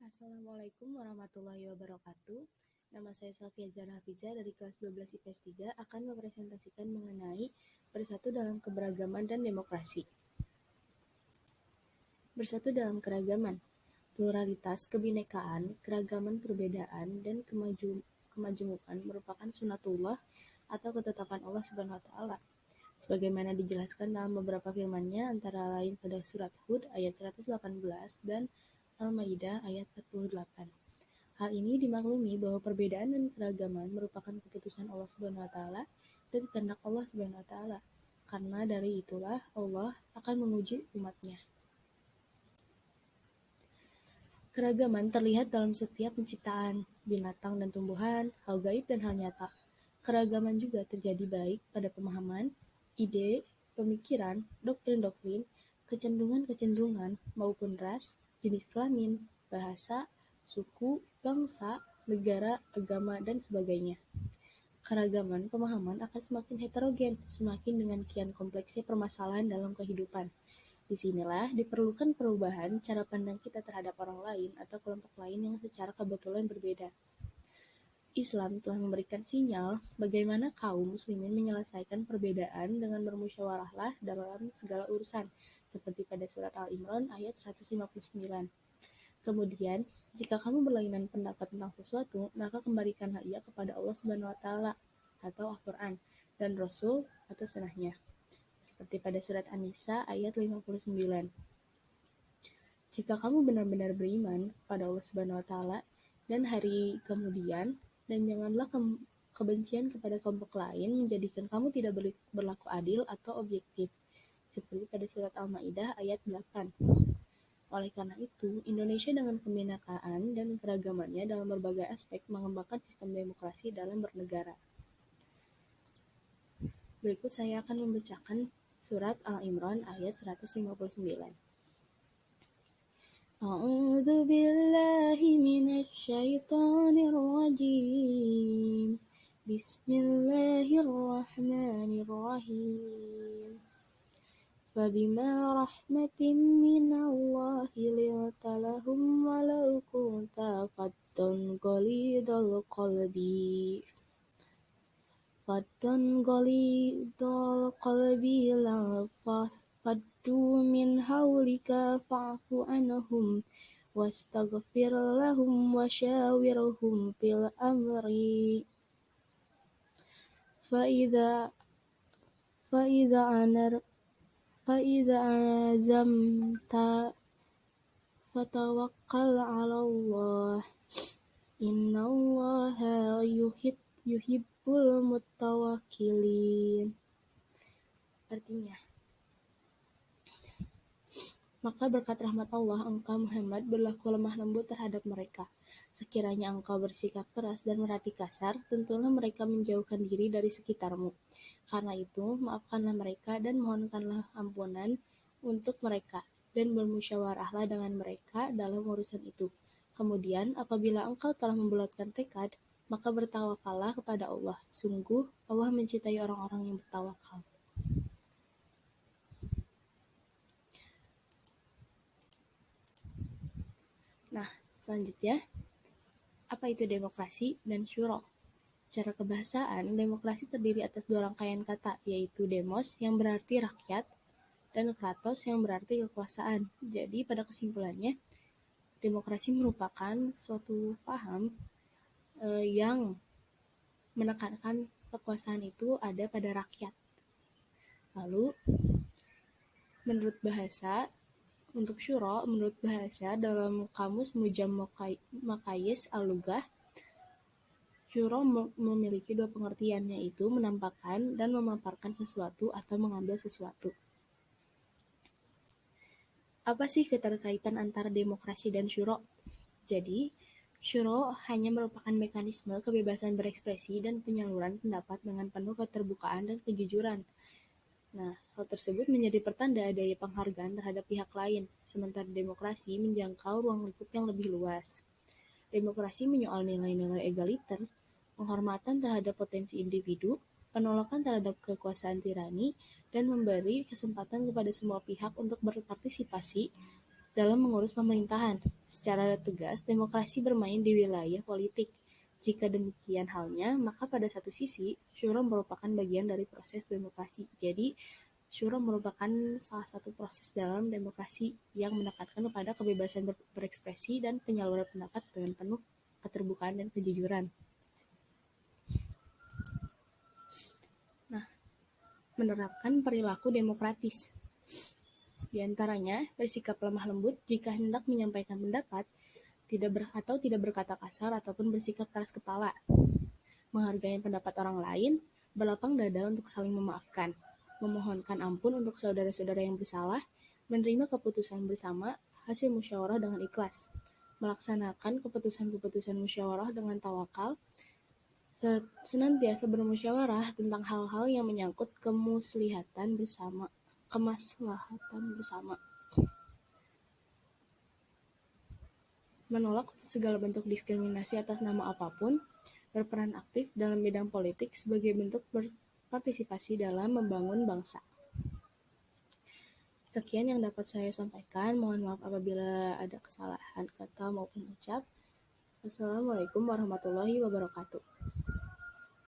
Assalamualaikum warahmatullahi wabarakatuh. Nama saya Sofia Zahra Hafizah dari kelas 12 IPS 3 akan mempresentasikan mengenai bersatu dalam keberagaman dan demokrasi. Bersatu dalam keragaman, pluralitas, kebinekaan, keragaman perbedaan, dan kemajemukan merupakan sunatullah atau ketetapan Allah Subhanahu wa Ta'ala. Sebagaimana dijelaskan dalam beberapa firman-Nya, antara lain pada surat Hud ayat 118 dan Al-Maidah ayat 48. Hal ini dimaklumi bahwa perbedaan dan keragaman merupakan keputusan Allah Subhanahu wa Ta'ala dan kehendak Allah Subhanahu wa Ta'ala. Karena dari itulah Allah akan menguji umat-Nya. Keragaman terlihat dalam setiap penciptaan, binatang dan tumbuhan, hal gaib dan hal nyata. Keragaman juga terjadi baik pada pemahaman, ide, pemikiran, doktrin-doktrin, kecenderungan-kecenderungan, maupun ras, jenis kelamin, bahasa, suku, bangsa, negara, agama, dan sebagainya. Keragaman pemahaman akan semakin heterogen, semakin dengan kian kompleksnya permasalahan dalam kehidupan. Disinilah diperlukan perubahan cara pandang kita terhadap orang lain atau kelompok lain yang secara kebetulan berbeda. Islam telah memberikan sinyal bagaimana kaum muslimin menyelesaikan perbedaan dengan bermusyawarahlah dalam segala urusan, seperti pada surat Al-Imran ayat 159. Kemudian, jika kamu berlainan pendapat tentang sesuatu, maka kembalikanlah ia kepada Allah Subhanahu wa Ta'ala atau Al-Quran dan Rasul atau Sunnah-Nya. Seperti pada surat An-Nisa ayat 59. Jika kamu benar-benar beriman kepada Allah Subhanahu wa Ta'ala dan hari kemudian, dan janganlah kebencian kepada kelompok lain menjadikan kamu tidak berlaku adil atau objektif. Seperti pada surat Al-Maidah ayat 8. Oleh karena itu, Indonesia dengan kebinekaan dan keragamannya dalam berbagai aspek mengembangkan sistem demokrasi dalam bernegara. Berikut saya akan membacakan surat Al-Imran ayat 159. A'udzu billahi minasy syaithanir rajim. Bismillahirrahmanirrahim. Fabima rahmatin minallahi linta lahum walau kunta faddan ghalidal qalbi lanfaddu min hawlika fa'fu anhum wastaghfir lahum wasyawirhum fil amri فإذا عزمت فتوكل على الله إن الله يحب المتوكلين. Artinya, maka berkat rahmat Allah engkau Muhammad berlaku lemah lembut terhadap mereka. Sekiranya engkau bersikap keras dan berhati kasar, tentulah mereka menjauhkan diri dari sekitarmu. Karena itu, maafkanlah mereka dan mohonkanlah ampunan untuk mereka, dan bermusyawarahlah dengan mereka dalam urusan itu. Kemudian, apabila engkau telah membulatkan tekad, maka bertawakallah kepada Allah. Sungguh, Allah mencintai orang-orang yang bertawakal. Nah, selanjutnya, apa itu demokrasi dan syuro? Secara kebahasaan, demokrasi terdiri atas dua rangkaian kata, yaitu demos yang berarti rakyat dan kratos yang berarti kekuasaan. Jadi, pada kesimpulannya, demokrasi merupakan suatu paham yang menekankan kekuasaan itu ada pada rakyat. Lalu, menurut bahasa, untuk syuro, menurut bahasa dalam kamus Mujam Makayis Al-Lughah, syuro memiliki dua pengertian, yaitu menampakkan dan memaparkan sesuatu atau mengambil sesuatu. Apa sih keterkaitan antara demokrasi dan syuro? Jadi, syuro hanya merupakan mekanisme kebebasan berekspresi dan penyaluran pendapat dengan penuh keterbukaan dan kejujuran. Nah, hal tersebut menjadi pertanda adanya penghargaan terhadap pihak lain, sementara demokrasi menjangkau ruang lingkup yang lebih luas. Demokrasi menyoal nilai-nilai egaliter, penghormatan terhadap potensi individu, penolakan terhadap kekuasaan tirani, dan memberi kesempatan kepada semua pihak untuk berpartisipasi dalam mengurus pemerintahan. Secara tegas, demokrasi bermain di wilayah politik. Jika demikian halnya, maka pada satu sisi, syuro merupakan bagian dari proses demokrasi. Jadi, syuro merupakan salah satu proses dalam demokrasi yang menekankan kepada kebebasan berekspresi dan penyaluran pendapat dengan penuh keterbukaan dan kejujuran. Nah, menerapkan perilaku demokratis. Di antaranya, bersikap lemah lembut jika hendak menyampaikan pendapat, tidak berkata kasar ataupun bersikap keras kepala, menghargai pendapat orang lain, berlapang dada untuk saling memaafkan, memohonkan ampun untuk saudara-saudara yang bersalah, menerima keputusan bersama hasil musyawarah dengan ikhlas, melaksanakan keputusan-keputusan musyawarah dengan tawakal, senantiasa bermusyawarah tentang hal-hal yang menyangkut kemaslahatan bersama, menolak segala bentuk diskriminasi atas nama apapun, berperan aktif dalam bidang politik sebagai bentuk berpartisipasi dalam membangun bangsa. Sekian yang dapat saya sampaikan. Mohon maaf apabila ada kesalahan kata maupun ucap. Wassalamualaikum warahmatullahi wabarakatuh.